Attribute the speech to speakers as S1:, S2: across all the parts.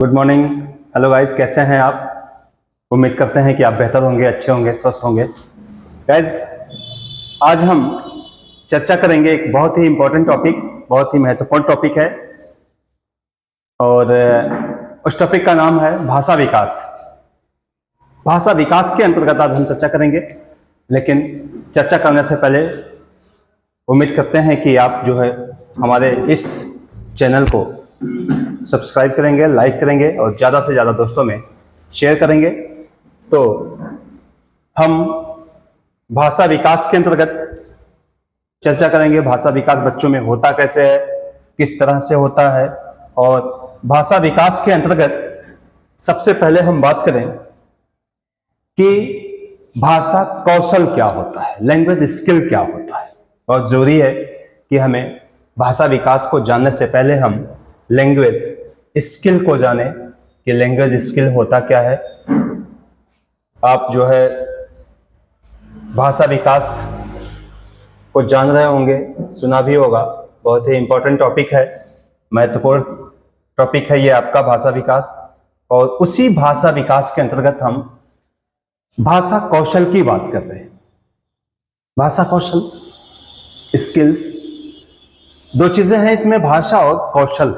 S1: Good morning. Hello guys, कैसे हैं आप? उम्मीद करते हैं कि आप बेहतर होंगे, अच्छे होंगे, स्वस्थ होंगे। गाइस, आज हम चर्चा करेंगे एक बहुत ही इंपॉर्टेंट टॉपिक, बहुत ही महत्वपूर्ण टॉपिक है और उस टॉपिक का नाम है भाषा विकास। भाषा विकास के अंतर्गत आज हम चर्चा करेंगे, लेकिन चर्चा करने से पहले उम्मीद करते हैं कि आप जो है हमारे इस चैनल को सब्सक्राइब करेंगे, लाइक करेंगे और ज़्यादा से ज़्यादा दोस्तों में शेयर करेंगे। तो हम भाषा विकास के अंतर्गत चर्चा करेंगे। भाषा विकास बच्चों में होता कैसे है, किस तरह से होता है, और भाषा विकास के अंतर्गत सबसे पहले हम बात करें कि भाषा कौशल क्या होता है, लैंग्वेज स्किल क्या होता है। बहुत जरूरी है कि हमें भाषा विकास को जानने से पहले हम लैंग्वेज स्किल को जाने कि लैंग्वेज स्किल होता क्या है। आप जो है भाषा विकास को जान रहे होंगे, सुना भी होगा। बहुत ही इंपॉर्टेंट टॉपिक है, महत्वपूर्ण टॉपिक है ये आपका भाषा विकास। और उसी भाषा विकास के अंतर्गत हम भाषा कौशल की बात कर रहे हैं। भाषा कौशल, स्किल्स, दो चीजें हैं इसमें, भाषा और कौशल,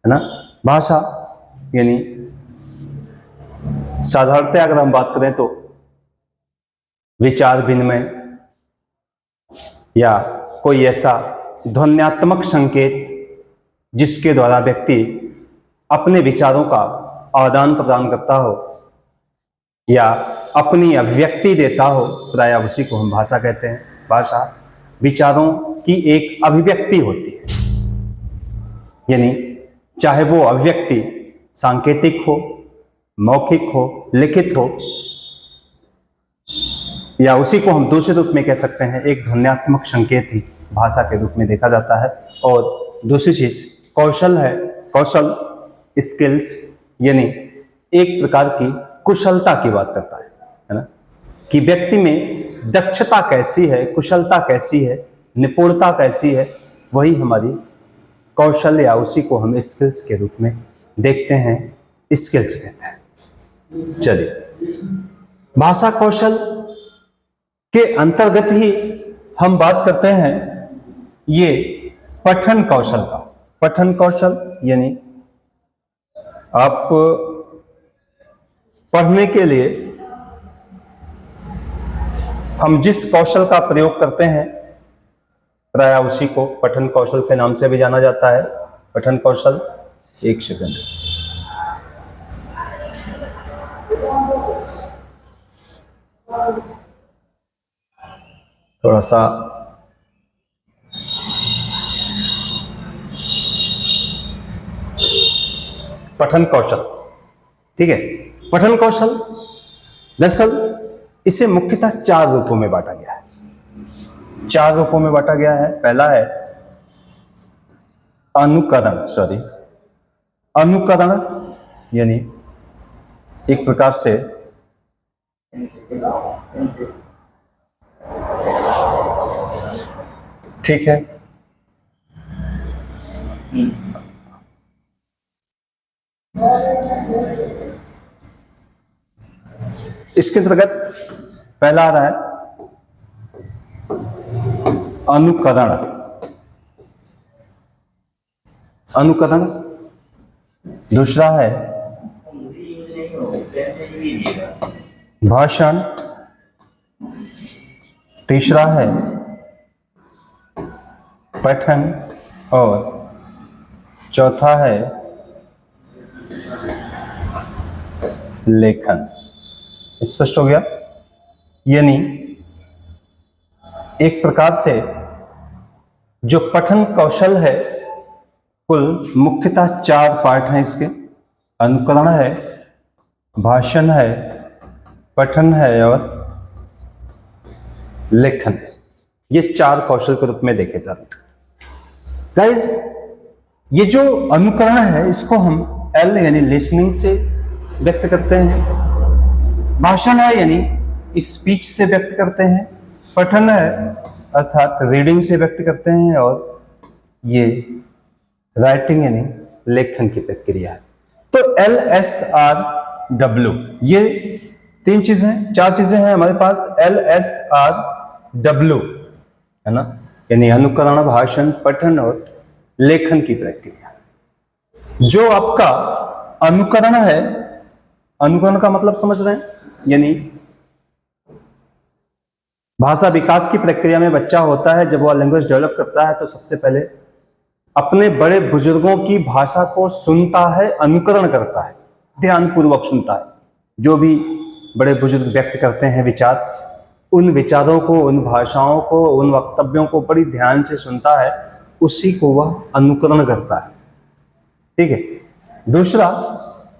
S1: है ना। भाषा यानी साधारणतः अगर हम बात करें तो विचार विनिमय या कोई ऐसा ध्वन्यात्मक संकेत जिसके द्वारा व्यक्ति अपने विचारों का आदान प्रदान करता हो या अपनी अभिव्यक्ति देता हो, प्राय उसी को हम भाषा कहते हैं। भाषा विचारों की एक अभिव्यक्ति होती है, यानी चाहे वो अभिव्यक्ति सांकेतिक हो, मौखिक हो, लिखित हो, या उसी को हम दूसरे रूप में कह सकते हैं एक ध्वन्यात्मक संकेत ही भाषा के रूप में देखा जाता है। और दूसरी चीज कौशल है। कौशल, स्किल्स, यानी एक प्रकार की कुशलता की बात करता है ना, कि व्यक्ति में दक्षता कैसी है, कुशलता कैसी है, निपुणता कैसी है, वही हमारी कौशल या उसी को हम स्किल्स के रूप में देखते हैं, स्किल्स कहते हैं। चलिए, भाषा कौशल के अंतर्गत ही हम बात करते हैं ये पठन कौशल का। पठन कौशल यानी आप पढ़ने के लिए हम जिस कौशल का प्रयोग करते हैं, प्राय उसी को पठन कौशल के नाम से भी जाना जाता है। पठन कौशल, एक सेकंड, थोड़ा सा पठन कौशल, ठीक है। पठन कौशल दरअसल इसे मुख्यतः चार रूपों में बांटा गया है। चार रूपों में बांटा गया है। पहला है अनुकरण, यानी एक प्रकार से ठीक है, इसके अंतर्गत पहला आ रहा है अनुकरण। दूसरा है भाषण। तीसरा है पठन और चौथा है लेखन। स्पष्ट हो गया? यानी एक प्रकार से जो पठन कौशल है, कुल मुख्यतः चार पार्ट हैं इसके। अनुकरण है, भाषण है, पठन है और लेखन है। ये चार कौशल के रूप में देखे जाते हैं। गाइस, ये जो अनुकरण है इसको हम एल यानी लिसनिंग से व्यक्त करते हैं। भाषण है यानी स्पीच से व्यक्त करते हैं। पठन है अर्थात रीडिंग से व्यक्त करते हैं। और ये राइटिंग यानी लेखन की प्रक्रिया है। तो LSRW, ये 3 चीजें 4 चीजें हैं हमारे पास। LSRW है ना, यानी अनुकरण, भाषण, पठन और लेखन की प्रक्रिया। जो आपका अनुकरण है, अनुकरण का मतलब समझ रहे हैं, यानी भाषा विकास की प्रक्रिया में बच्चा होता है, जब वह लैंग्वेज डेवलप करता है तो सबसे पहले अपने बड़े बुजुर्गों की भाषा को सुनता है, अनुकरण करता है, ध्यानपूर्वक सुनता है। जो भी बड़े बुजुर्ग व्यक्त करते हैं विचार, उन विचारों को, उन भाषाओं को, उन वक्तव्यों को बड़ी ध्यान से सुनता है, उसी को वह अनुकरण करता है। ठीक है। दूसरा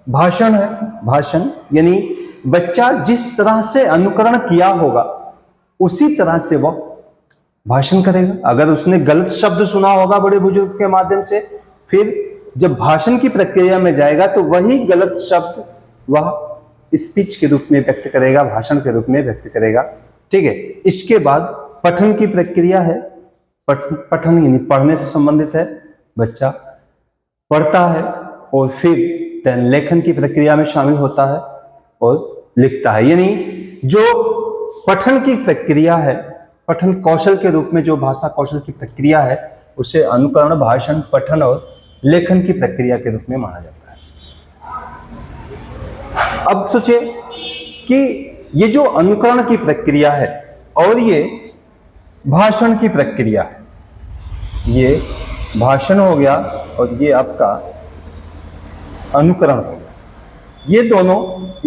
S1: भाषण है। भाषण यानी बच्चा जिस तरह से अनुकरण किया होगा उसी तरह से वह भाषण करेगा। अगर उसने गलत शब्द सुना होगा बड़े बुजुर्ग के माध्यम से, फिर जब भाषण की प्रक्रिया में जाएगा तो वही गलत शब्द वह स्पीच के रूप में व्यक्त करेगा, भाषण के रूप में व्यक्त करेगा। ठीक है। इसके बाद पठन की प्रक्रिया है। पठन यानी पढ़ने से संबंधित है। बच्चा पढ़ता है और फिर लेखन की प्रक्रिया में शामिल होता है और लिखता है। यानी जो पठन की प्रक्रिया है, पठन कौशल के रूप में जो भाषा कौशल की प्रक्रिया है, उसे अनुकरण, भाषण, पठन और लेखन की प्रक्रिया के रूप में माना जाता है। अब सोचिए कि ये जो अनुकरण की प्रक्रिया है और ये भाषण की प्रक्रिया है, ये भाषण हो गया और ये आपका अनुकरण हो गया। ये दोनों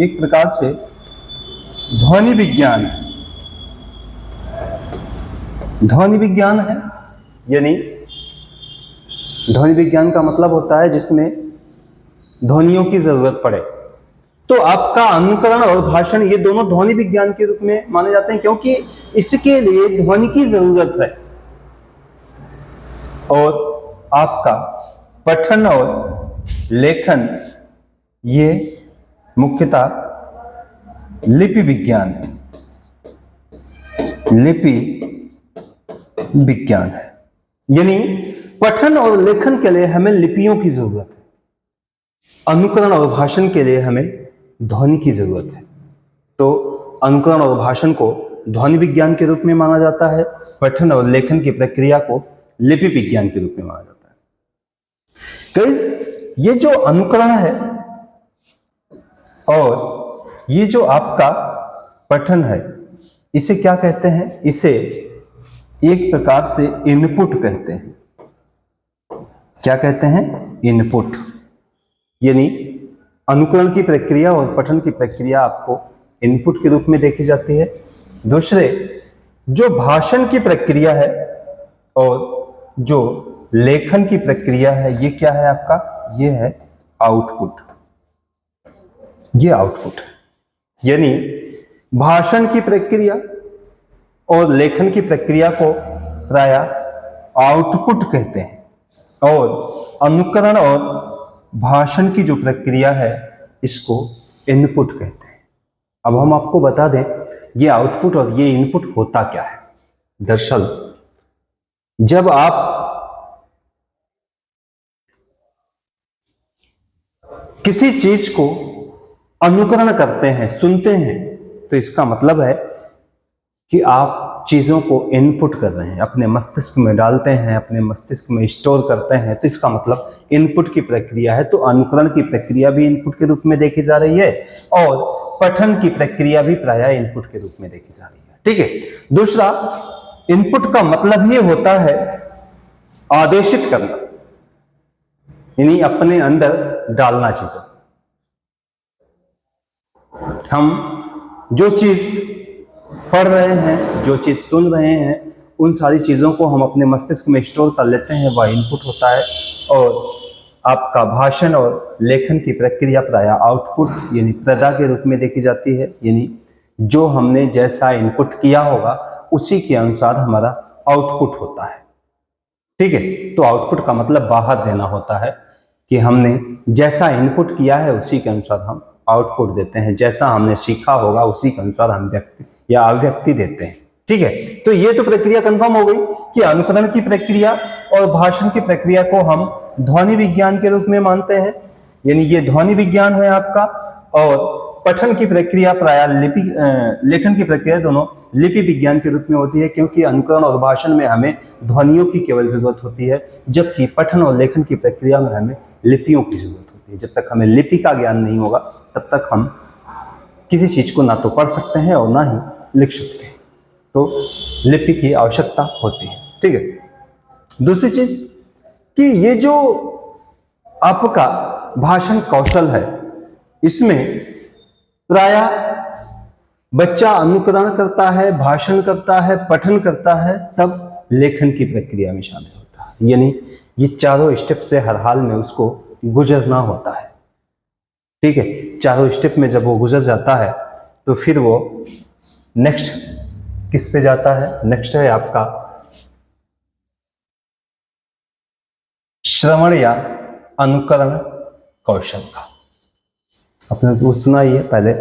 S1: एक प्रकार से ध्वनि विज्ञान है। ध्वनि विज्ञान है, यानी ध्वनि विज्ञान का मतलब होता है जिसमें ध्वनियों की जरूरत पड़े। तो आपका अनुकरण और भाषण ये दोनों ध्वनि विज्ञान के रूप में माने जाते हैं, क्योंकि इसके लिए ध्वनि की जरूरत है। और आपका पठन और लेखन ये मुख्यतः लिपि विज्ञान है। लिपि विज्ञान है, यानी पठन और लेखन के लिए हमें लिपियों की जरूरत है, अनुकरण और भाषण के लिए हमें ध्वनि की जरूरत है। तो अनुकरण और भाषण को ध्वनि विज्ञान के रूप में माना जाता है, पठन और लेखन की प्रक्रिया को लिपि विज्ञान के रूप में माना जाता है। गाइस, ये जो अनुकरण है और ये जो आपका पठन है, इसे क्या कहते हैं? इसे एक प्रकार से इनपुट कहते हैं। क्या कहते हैं? इनपुट। यानी अनुकरण की प्रक्रिया और पठन की प्रक्रिया आपको इनपुट के रूप में देखी जाती है। दूसरे, जो भाषण की प्रक्रिया है और जो लेखन की प्रक्रिया है, ये क्या है आपका? ये है आउटपुट। ये आउटपुट है। यानी भाषण की प्रक्रिया और लेखन की प्रक्रिया को प्रायः आउटपुट कहते हैं और अनुकरण और भाषण की जो प्रक्रिया है इसको इनपुट कहते हैं। अब हम आपको बता दें ये आउटपुट और ये इनपुट होता क्या है। दरअसल जब आप किसी चीज को अनुकरण करते हैं, सुनते हैं, तो इसका मतलब है कि आप चीजों को इनपुट कर रहे हैं, अपने मस्तिष्क में डालते हैं, अपने मस्तिष्क में स्टोर करते हैं, तो इसका मतलब इनपुट की प्रक्रिया है। तो अनुकरण की प्रक्रिया भी इनपुट के रूप में देखी जा रही है और पठन की प्रक्रिया भी प्रायः इनपुट के रूप में देखी जा रही है। ठीक है। दूसरा, इनपुट का मतलब ये होता है आदेशित करना, यानी अपने अंदर डालना चीजों। हम जो चीज पढ़ रहे हैं, जो चीज सुन रहे हैं, उन सारी चीजों को हम अपने मस्तिष्क में स्टोर कर लेते हैं, वह इनपुट होता है। और आपका भाषण और लेखन की प्रक्रिया प्रायः आउटपुट यानी प्रदा के रूप में देखी जाती है। यानी जो हमने जैसा इनपुट किया होगा उसी के अनुसार हमारा आउटपुट होता है। ठीक है। तो आउटपुट का मतलब बाहर देना होता है कि हमने जैसा इनपुट किया है उसी के अनुसार हम आउटपुट देते हैं, जैसा हमने सीखा होगा उसी के अनुसार हम व्यक्ति या अभिव्यक्ति देते हैं। ठीक है। तो ये तो प्रक्रिया कंफर्म हो गई कि अनुकरण की प्रक्रिया और भाषण की प्रक्रिया को हम ध्वनि विज्ञान के रूप में मानते हैं। यानी ये ध्वनि विज्ञान है आपका, और पठन की प्रक्रिया प्रायः लेखन की प्रक्रिया दोनों लिपि विज्ञान के रूप में होती है, क्योंकि अनुकरण और भाषण में हमें ध्वनियों की केवल जरूरत होती है, जबकि पठन और लेखन की प्रक्रिया में हमें लिपियों की जरूरत होती है। जब तक हमें लिपि का ज्ञान नहीं होगा तब तक हम किसी चीज को ना तो पढ़ सकते हैं और ना ही लिख सकते हैं, तो लिपि की आवश्यकता होती है। ठीक है। दूसरी चीज कि ये जो आपका भाषण कौशल है, इसमें प्रायः बच्चा अनुकरण करता है, भाषण करता है, पठन करता है, तब लेखन की प्रक्रिया में शामिल होता है। यानी ये चारों स्टेप से हर हाल में उसको गुजरना होता है। ठीक है। चारों स्टेप में जब वो गुजर जाता है तो फिर वो नेक्स्ट किस पे जाता है? नेक्स्ट है आपका श्रवण या अनुकरण कौशल का। आपने तो सुना ही है, पहले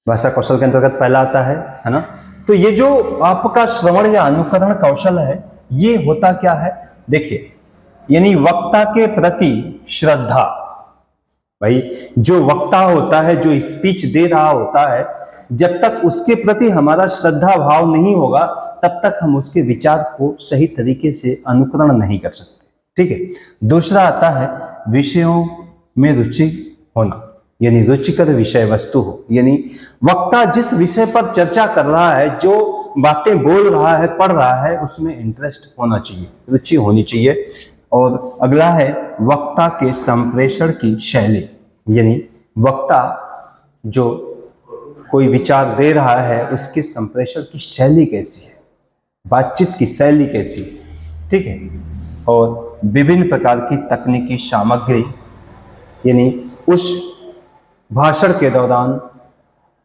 S1: भाषा कौशल के अंतर्गत पहला आता है ना। तो ये जो आपका श्रवण या अनुकरण कौशल है, ये होता क्या है? देखिए, यानी वक्ता के प्रति श्रद्धा। भाई जो वक्ता होता है, जो स्पीच दे रहा होता है, जब तक उसके प्रति हमारा श्रद्धा भाव नहीं होगा तब तक हम उसके विचार को सही तरीके से अनुकरण नहीं कर सकते। ठीक है। दूसरा आता है विषयों में रुचि होना, यानी रुचिकर विषय वस्तु हो। यानी वक्ता जिस विषय पर चर्चा कर रहा है, जो बातें बोल रहा है, पढ़ रहा है, उसमें इंटरेस्ट होना चाहिए, रुचि होनी चाहिए। और अगला है वक्ता के संप्रेषण की शैली, यानी वक्ता जो कोई विचार दे रहा है उसके संप्रेषण की शैली कैसी है, बातचीत की शैली कैसी है। ठीक है। और विभिन्न प्रकार की तकनीकी सामग्री, यानी उस भाषण के दौरान,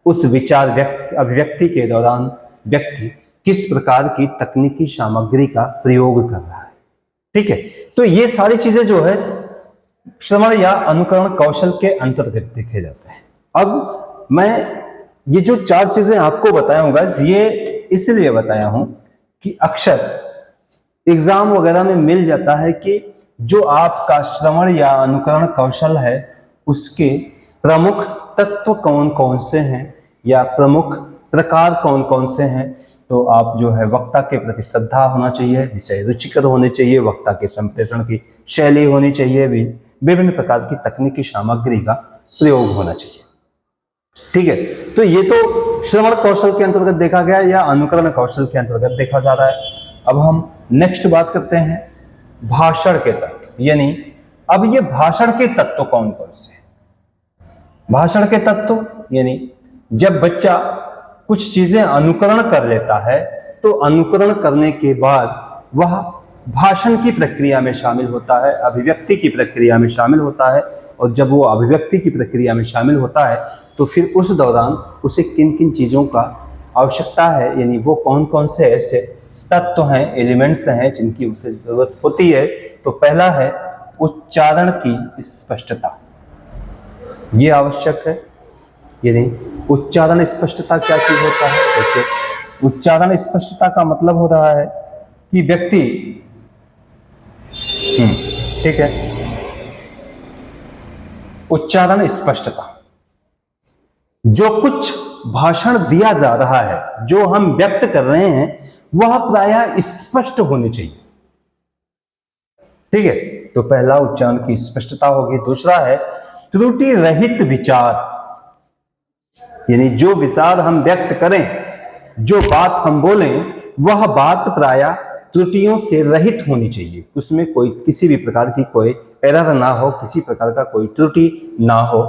S1: उस विचार अभिव्यक्ति के दौरान व्यक्ति किस प्रकार की तकनीकी सामग्री का प्रयोग कर रहा है। ठीक है। तो ये सारी चीजें जो है श्रवण या अनुकरण कौशल के अंतर्गत देखे जाते हैं। अब मैं ये जो चार चीजें आपको बताया हूँ गाइस, ये इसलिए बताया हूं कि अक्सर एग्जाम वगैरह में मिल जाता है कि जो आपका श्रवण या अनुकरण कौशल है उसके प्रमुख तत्व कौन कौन से हैं या प्रमुख प्रकार कौन कौन से हैं। तो आप जो है वक्ता के प्रति श्रद्धा होना चाहिए, विषय रुचिकर होने चाहिए, वक्ता के संप्रेषण की शैली होनी चाहिए, विभिन्न प्रकार की तकनीकी सामग्री का प्रयोग होना चाहिए। ठीक है। तो ये तो श्रवण कौशल के अंतर्गत देखा गया या अनुकरण कौशल के अंतर्गत देखा जा रहा है। अब हम नेक्स्ट बात करते हैं भाषण के तत्व, यानी अब ये भाषण के तत्व कौन कौन से हैं। भाषण के तत्व यानी जब बच्चा कुछ चीजें अनुकरण कर लेता है तो अनुकरण करने के बाद वह भाषण की प्रक्रिया में शामिल होता है, अभिव्यक्ति की प्रक्रिया में शामिल होता है। और जब वो अभिव्यक्ति की प्रक्रिया में शामिल होता है तो फिर उस दौरान उसे किन किन चीजों का आवश्यकता है, यानी वो कौन कौन से ऐसे तत्व हैं, एलिमेंट्स हैं जिनकी उसे जरूरत होती है। तो पहला है उच्चारण की स्पष्टता, ये आवश्यक है। यानी उच्चारण स्पष्टता क्या चीज होता है? देखिए, उच्चारण स्पष्टता का मतलब हो रहा है कि व्यक्ति ठीक है, उच्चारण स्पष्टता, जो कुछ भाषण दिया जा रहा है, जो हम व्यक्त कर रहे हैं, वह प्रायः स्पष्ट होनी चाहिए। ठीक है। तो पहला उच्चारण की स्पष्टता होगी। दूसरा है त्रुटि रहित विचार, यानी जो विचार हम व्यक्त करें, जो बात हम बोलें, वह बात प्रायः त्रुटियों से रहित होनी चाहिए, उसमें कोई किसी भी प्रकार की कोई एरर ना हो, किसी प्रकार का कोई त्रुटि ना हो।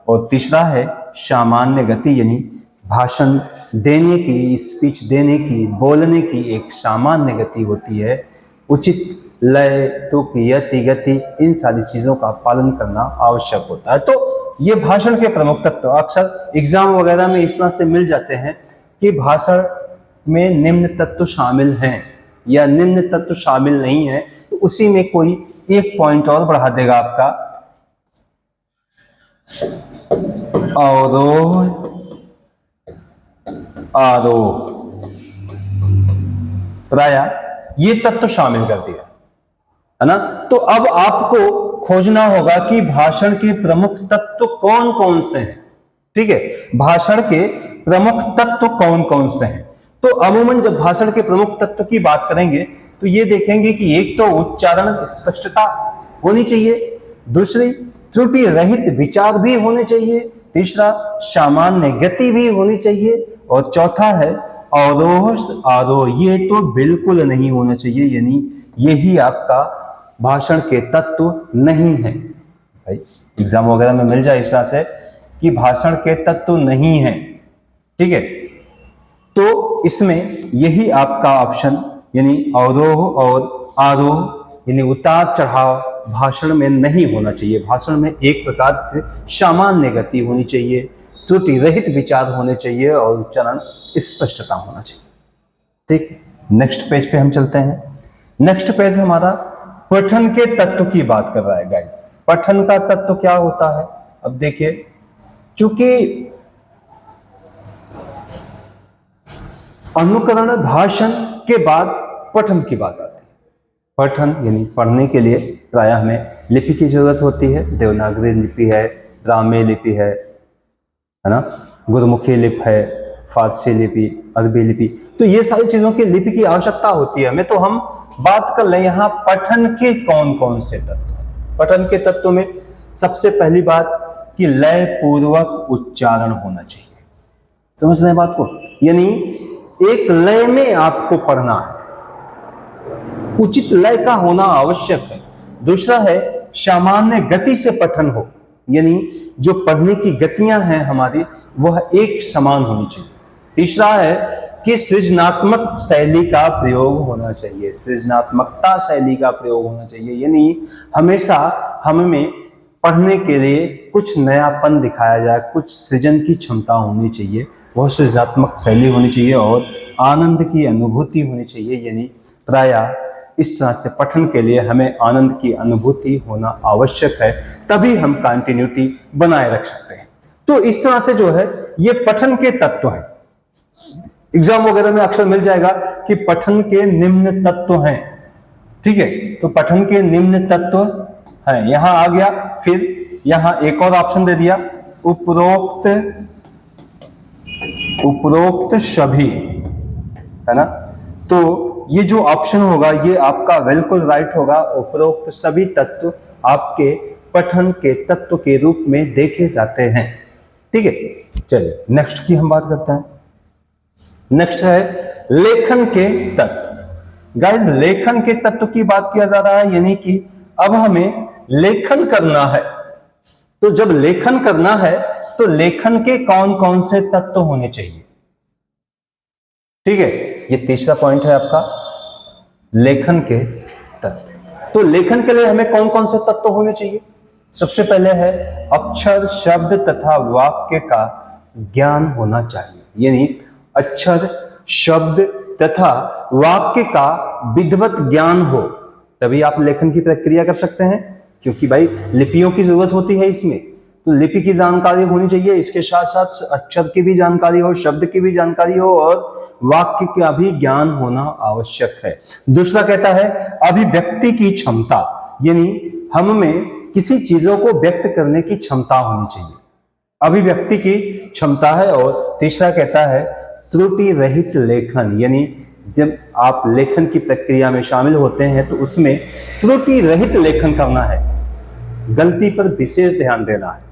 S1: और तीसरा है सामान्य गति, यानी भाषण देने की, स्पीच देने की, बोलने की एक सामान्य गति होती है, उचित लय, तुक, यति, गति, इन सारी चीजों का पालन करना आवश्यक होता है। तो ये भाषण के प्रमुख तत्व अक्सर एग्जाम वगैरह में इस तरह से मिल जाते हैं कि भाषण में निम्न तत्व शामिल हैं या निम्न तत्व शामिल नहीं है, तो उसी में कोई एक पॉइंट और बढ़ा देगा आपका, अवरोह, आरोह, प्रायः ये तत्व शामिल कर दिया है ना। तो अब आपको खोजना होगा कि भाषण के प्रमुख तत्व कौन कौन से हैं। ठीक है, भाषण के प्रमुख तत्व कौन कौन से हैं। तो अमूमन जब भाषण के प्रमुख तत्व की बात करेंगे तो ये देखेंगे कि एक तो उच्चारण स्पष्टता होनी चाहिए, दूसरी त्रुटि रहित विचार भी होने चाहिए, तीसरा सामान्य गति भी होनी चाहिए, और चौथा है अवरोह आरोह। ये तो बिल्कुल नहीं होना चाहिए, यानी यही आपका भाषण के तत्व नहीं है। भाई एग्जाम वगैरह में मिल जाए इस तरह से कि भाषण के तत्व नहीं है, ठीक है, तो इसमें यही आपका ऑप्शन यानी अवरोह और आरोह यानी उतार चढ़ाव भाषण में नहीं होना चाहिए। भाषण में एक प्रकार से सामान्य गति होनी चाहिए, त्रुटि रहित विचार होने चाहिए और उच्चारण स्पष्टता होना चाहिए। ठीक, नेक्स्ट पेज पे हम चलते हैं। नेक्स्ट पेज हमारा पठन के तत्व की बात कर रहा है गाइस। पठन का तत्व क्या होता है? अब देखिए, चूंकि अनुकरण भाषण के बाद पठन की बात आती है। पठन यानी पढ़ने के लिए प्रायः हमें लिपि की जरूरत होती है। देवनागरी लिपि है, ब्राह्मी लिपि है ना, गुरुमुखी लिपि है, फारसी लिपि, अरबी लिपि, तो ये सारी चीजों की लिपि की आवश्यकता होती है हमें। तो हम बात कर ले यहाँ पठन के कौन कौन से तत्व हैं। पठन के तत्व में सबसे पहली बात कि लय पूर्वक उच्चारण होना चाहिए। समझ रहे हैं बात को? यानी एक लय में आपको पढ़ना है, उचित लय का होना आवश्यक है। दूसरा है सामान्य गति से पठन हो, यानी जो पढ़ने की गतियां हैं हमारी वह एक समान होनी चाहिए। तीसरा है कि सृजनात्मक शैली का प्रयोग होना चाहिए, सृजनात्मकता शैली का प्रयोग होना चाहिए, यानी हमेशा हमें पढ़ने के लिए कुछ नयापन दिखाया जाए, कुछ सृजन की क्षमता होनी चाहिए, बहुत सृजनात्मक शैली होनी चाहिए और आनंद की अनुभूति होनी चाहिए। यानी प्रायः इस तरह से पठन के लिए हमें आनंद की अनुभूति होना आवश्यक है, तभी हम कंटिन्यूटी बनाए रख सकते हैं। तो इस तरह से जो है ये पठन के तत्व हैं। एग्जाम वगैरह में अक्सर मिल जाएगा कि पठन के निम्न तत्व हैं, ठीक है, तो पठन के निम्न तत्व हैं, यहां आ गया। फिर यहां एक और ऑप्शन दे दिया, उपरोक्त सभी, है ना। तो ये जो ऑप्शन होगा ये आपका बिल्कुल राइट होगा। उपरोक्त सभी तत्व आपके पठन के तत्व के रूप में देखे जाते हैं, ठीक है। चलिए नेक्स्ट की हम बात करते हैं। नेक्स्ट है लेखन के तत्व। गाइस लेखन के तत्व की बात किया जा रहा है, यानी कि अब हमें लेखन करना है। तो जब लेखन करना है तो लेखन के कौन कौन से तत्व होने चाहिए, ठीक है, ये तीसरा पॉइंट है आपका, लेखन के तत्व। तो लेखन के लिए हमें कौन कौन से तत्व होने चाहिए? सबसे पहले है अक्षर, शब्द तथा वाक्य का ज्ञान होना चाहिए, यानी अक्षर, शब्द तथा वाक्य का विधिवत ज्ञान हो, तभी आप लेखन की प्रक्रिया कर सकते हैं। क्योंकि भाई लिपियों की जरूरत होती है इसमें, तो लिपि की जानकारी होनी चाहिए, इसके साथ साथ अक्षर की भी जानकारी हो, शब्द की भी जानकारी हो और वाक्य का भी ज्ञान होना आवश्यक है। दूसरा कहता है अभिव्यक्ति की क्षमता, यानी हम में किसी चीजों को व्यक्त करने की क्षमता होनी चाहिए, अभिव्यक्ति की क्षमता है। और तीसरा कहता है त्रुटि रहित लेखन, यानी जब आप लेखन की प्रक्रिया में शामिल होते हैं तो उसमें त्रुटि रहित लेखन करना है, गलती पर विशेष ध्यान देना है।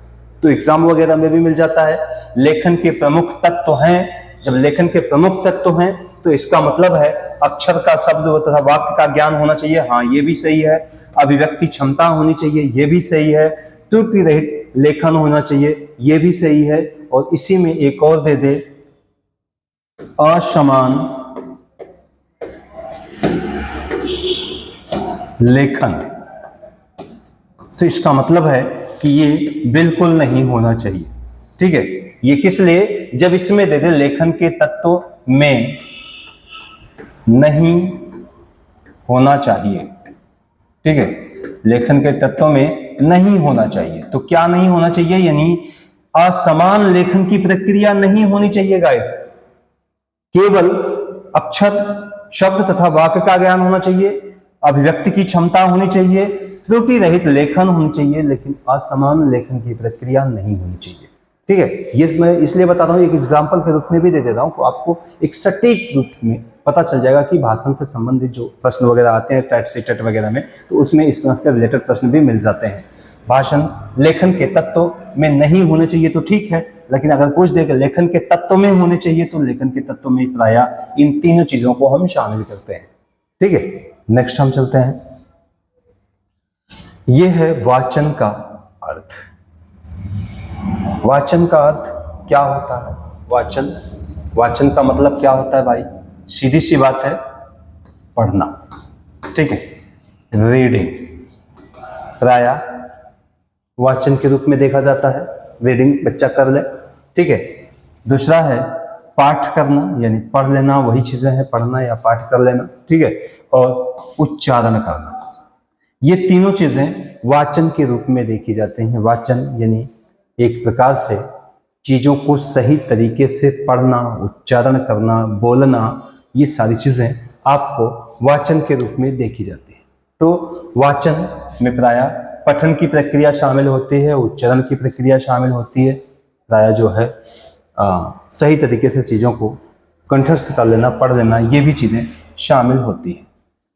S1: तो एग्जाम वगैरह में भी मिल जाता है लेखन के प्रमुख तत्व हैं। जब लेखन के प्रमुख तत्व हैं तो इसका मतलब है अक्षर का, शब्द तथा वाक्य का ज्ञान होना चाहिए, हाँ ये भी सही है। अभिव्यक्ति क्षमता होनी चाहिए, ये भी सही है। त्रुटि रहित लेखन होना चाहिए, ये भी सही है। और इसी में एक और दे दे, असमान लेखन, तो इसका मतलब है कि ये बिल्कुल नहीं होना चाहिए, ठीक है। ये किस लिए? जब इसमें दे दे लेखन के तत्व में नहीं होना चाहिए, ठीक है, लेखन के तत्व में नहीं होना चाहिए। तो क्या नहीं होना चाहिए? यानी असमान लेखन की प्रक्रिया नहीं होनी चाहिए गाइस। केवल अक्षर, शब्द तथा वाक्य का ज्ञान होना चाहिए, अभिव्यक्ति की क्षमता होनी चाहिए, त्रुटि रहित लेखन होनी चाहिए, लेकिन असमान लेखन की प्रक्रिया नहीं होनी चाहिए। ठीक है, ये मैं इसलिए बता रहा हूँ, एक एग्जाम्पल के रूप में भी दे देता हूँ, तो आपको एक सटीक रूप में पता चल जाएगा कि भाषण से संबंधित जो प्रश्न वगैरह आते हैं टेट से टेट वगैरह में, तो उसमें इस तरह के रिलेटेड प्रश्न भी मिल जाते हैं। भाषण लेखन के तत्व में नहीं होने चाहिए तो ठीक है, लेकिन अगर पूछ दे कि लेखन के तत्व में होने चाहिए, तो लेखन के तत्व में प्रायः इन तीनों चीजों को हम शामिल करते हैं। ठीक है, नेक्स्ट हम चलते हैं। यह है वाचन का अर्थ। वाचन का अर्थ क्या होता है? वाचन का मतलब क्या होता है भाई? सीधी सी बात है, पढ़ना। ठीक है, रीडिंग प्रायः वाचन के रूप में देखा जाता है। रीडिंग बच्चा कर ले। ठीक है, दूसरा है पाठ करना, यानी पढ़ लेना, वही चीजें हैं, पढ़ना या पाठ कर लेना। ठीक है, और उच्चारण करना, ये तीनों चीजें वाचन के रूप में देखी जाती हैं। वाचन यानी एक प्रकार से चीजों को सही तरीके से पढ़ना, उच्चारण करना, बोलना, ये सारी चीजें आपको वाचन के रूप में देखी जाती है। तो वाचन में प्रायः पठन की प्रक्रिया शामिल होती है, उच्चारण की प्रक्रिया शामिल होती है, प्रायः जो है सही तरीके से चीज़ों को कंठस्थ कर लेना, पढ़ लेना, ये भी चीज़ें शामिल होती हैं।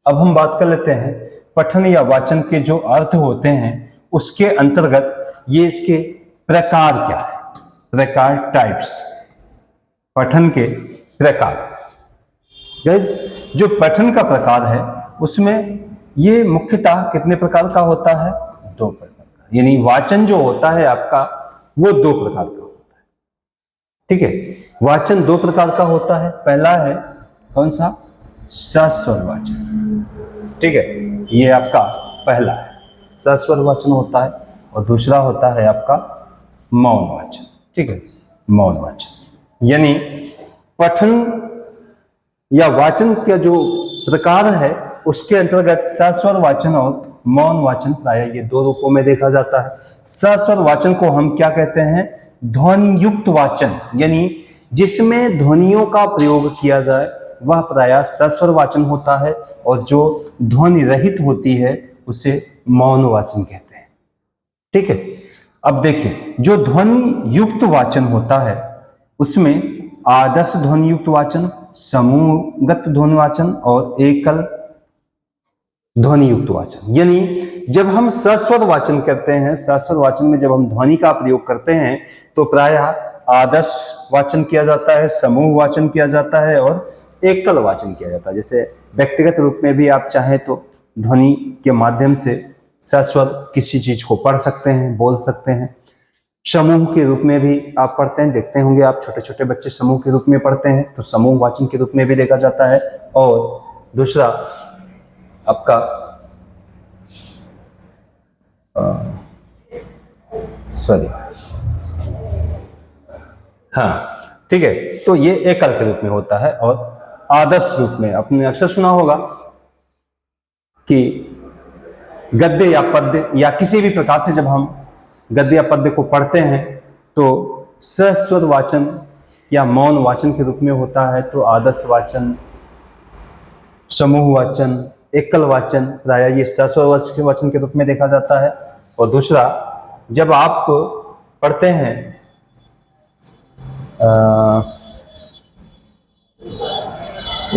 S1: अब हम बात कर लेते हैं पठन या वाचन के जो अर्थ होते हैं, उसके अंतर्गत ये इसके प्रकार क्या है, प्रकार, टाइप्स, पठन के प्रकार। गाइस, जो पठन का प्रकार है उसमें ये मुख्यतः कितने प्रकार का होता है? 2 प्रकार का, यानी वाचन जो होता है आपका वो 2 प्रकार का होता है। ठीक है, वाचन 2 प्रकार का होता है। पहला है कौन सा? सस्वर वाचन। ठीक है, ये आपका पहला है, सस्वर वाचन होता है, और दूसरा होता है आपका मौन वाचन। ठीक है, मौन वाचन यानी पठन या वाचन का जो प्रकार है उसके अंतर्गत सस्वर वाचन और मौन वाचन प्रायः ये 2 रूपों में देखा जाता है। सस्वर वाचन को हम क्या कहते हैं? ध्वनि युक्त वाचन, यानी जिसमें ध्वनियों का प्रयोग किया जाए वह प्रायः सस्वर वाचन होता है, और जो ध्वनि रहित होती है उसे मौन वाचन कहते हैं। ठीक है, अब देखिए, जो ध्वनि युक्त वाचन होता है उसमें आदर्श ध्वनि युक्त वाचन, समूहगत ध्वनि वाचन और एकल ध्वनि युक्त वाचन। यानी जब हम सस्वर वाचन करते हैं, सस्वर वाचन में जब हम ध्वनि का प्रयोग करते हैं तो प्रायः आदर्श वाचन किया जाता है, समूह वाचन किया जाता है और एकल वाचन किया जाता है। जैसे व्यक्तिगत रूप में भी आप चाहें तो ध्वनि के माध्यम से सस्वर किसी चीज को पढ़ सकते हैं, बोल सकते हैं। समूह के रूप में भी आप पढ़ते हैं, देखते होंगे आप, छोटे छोटे बच्चे समूह के रूप में पढ़ते हैं, तो समूह वाचन के रूप में भी देखा जाता है। और दूसरा आपका हाँ, ठीक है, तो ये एकल के रूप में होता है। और आदर्श रूप में आपने अक्सर सुना होगा कि गद्य या पद्य या किसी भी प्रकार से जब हम गद्य या पद्य को पढ़ते हैं तो सस्वर वाचन या मौन वाचन के रूप में होता है। तो आदर्श वाचन, समूह वाचन, एकल वाचन प्रायः ये सस्वर वाचन के रूप में देखा जाता है। और दूसरा, जब आप पढ़ते हैं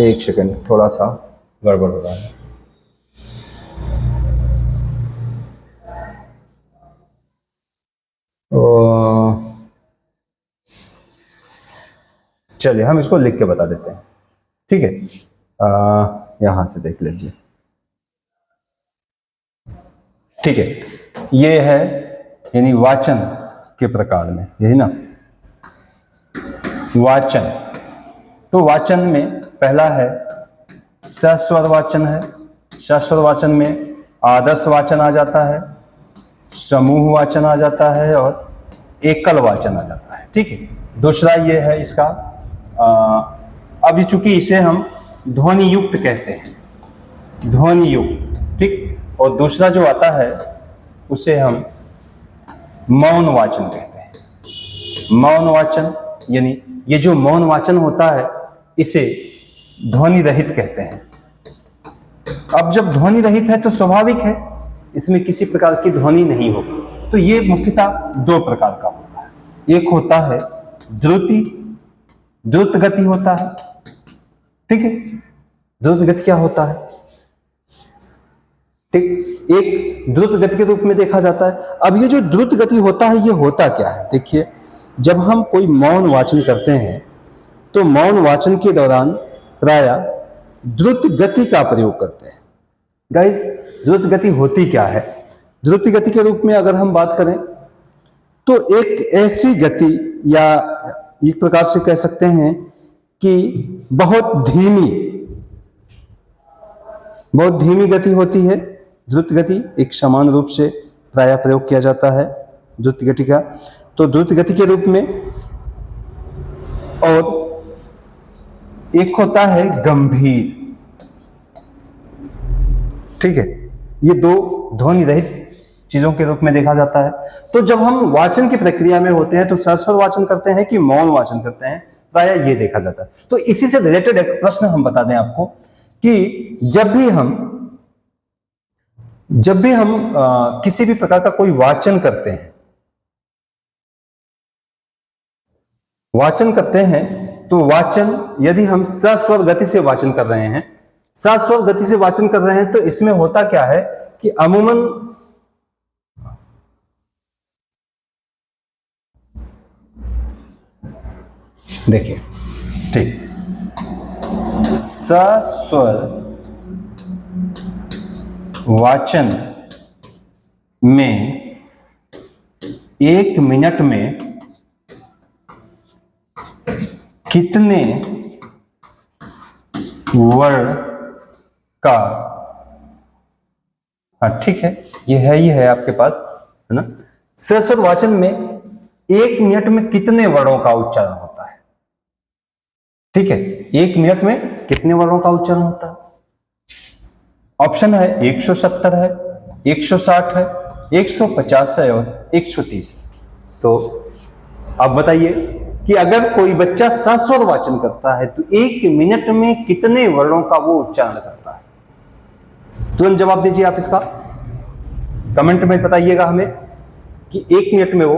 S1: एक सेकंड, थोड़ा सा गड़बड़ हो रहा है। चलिए हम इसको लिख के बता देते हैं। ठीक है, यहां से देख लीजिए। ठीक है, ये है यानी वाचन के प्रकार में, यही ना वाचन। तो वाचन में पहला है सस्वर वाचन है। सस्वर वाचन में आदर्श वाचन आ जाता है, समूह वाचन आ जाता है और एकल वाचन आ जाता है। ठीक है, दूसरा ये है इसका अभी चूंकि इसे हम ध्वनि युक्त कहते हैं, ध्वनि युक्त। ठीक, और दूसरा जो आता है उसे हम मौन वाचन कहते हैं। मौन वाचन यानी ये जो मौन वाचन होता है इसे ध्वनि रहित कहते हैं। अब जब ध्वनि रहित है तो स्वाभाविक है इसमें किसी प्रकार की ध्वनि नहीं होगी। तो ये मुख्यतः दो प्रकार का होता है। एक होता है द्रुत गति होता है, ठीक है। द्रुत गति क्या होता है, ठीक, एक द्रुत गति के रूप में देखा जाता है। अब ये जो द्रुत गति होता है ये होता क्या है, देखिए जब हम कोई मौन वाचन करते हैं तो मौन वाचन के दौरान प्रायः द्रुत गति का प्रयोग करते हैं। गाइस द्रुत गति होती क्या है, द्रुत गति के रूप में अगर हम बात करें तो एक ऐसी गति या एक प्रकार से कह सकते हैं कि बहुत धीमी गति होती है। द्रुत गति एक समान रूप से प्रायः प्रयोग किया जाता है द्रुत गति का, तो द्रुत गति के रूप में। और एक होता है गंभीर, ठीक है। ये दो ध्वनि रहित चीजों के रूप में देखा जाता है। तो जब हम वाचन की प्रक्रिया में होते हैं तो सरस्वर वाचन करते हैं कि मौन वाचन करते हैं, प्रायः ये देखा जाता है। तो इसी से रिलेटेड एक प्रश्न हम बता दें आपको कि जब भी हम किसी भी प्रकार का कोई वाचन करते हैं तो वाचन यदि हम सस्वर गति से वाचन कर रहे हैं, सस्वर गति से वाचन कर रहे हैं तो इसमें होता क्या है कि अमूमन देखिए, ठीक, सस्वर वाचन में 1 मिनट में कितने वर्ण का, हाँ ठीक है, ये है आपके पास, है ना। सस्वर वाचन में 1 मिनट में कितने वर्णों का उच्चारण होता है, ठीक है। 1 मिनट में कितने वर्णों का उच्चारण होता है? ऑप्शन है 170 है, 160 है, 150 है और 130। तो आप बताइए कि अगर कोई बच्चा सस्वर वाचन करता है तो 1 मिनट में कितने वर्णों का वो उच्चारण करता है? तुरंत जवाब दीजिए आप इसका, कमेंट में बताइएगा हमें कि 1 मिनट में वो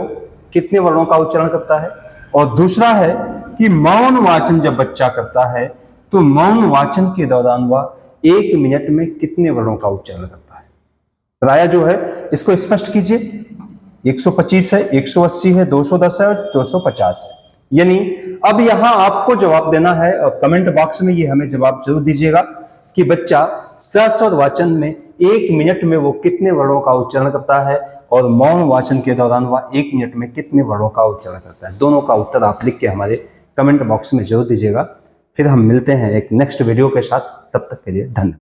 S1: कितने वर्णों का उच्चारण करता है। और दूसरा है कि मौन वाचन जब बच्चा करता है तो मौन वाचन के दौरान वह 1 मिनट में कितने वर्णों का उच्चारण करता है? प्रायः जो है इसको स्पष्ट कीजिए, 125 है, 180 है, 210 है और 250 है। यानी अब यहां आपको जवाब देना है और कमेंट बॉक्स में ये हमें जवाब जरूर दीजिएगा कि बच्चा सस्वर वाचन में 1 मिनट में वो कितने वर्णों का उच्चारण करता है और मौन वाचन के दौरान वह 1 मिनट में कितने वर्णों का उच्चारण करता है। दोनों का उत्तर आप लिख के हमारे कमेंट बॉक्स में जरूर दीजिएगा। फिर हम मिलते हैं एक नेक्स्ट वीडियो के साथ, तब तक के लिए धन्यवाद।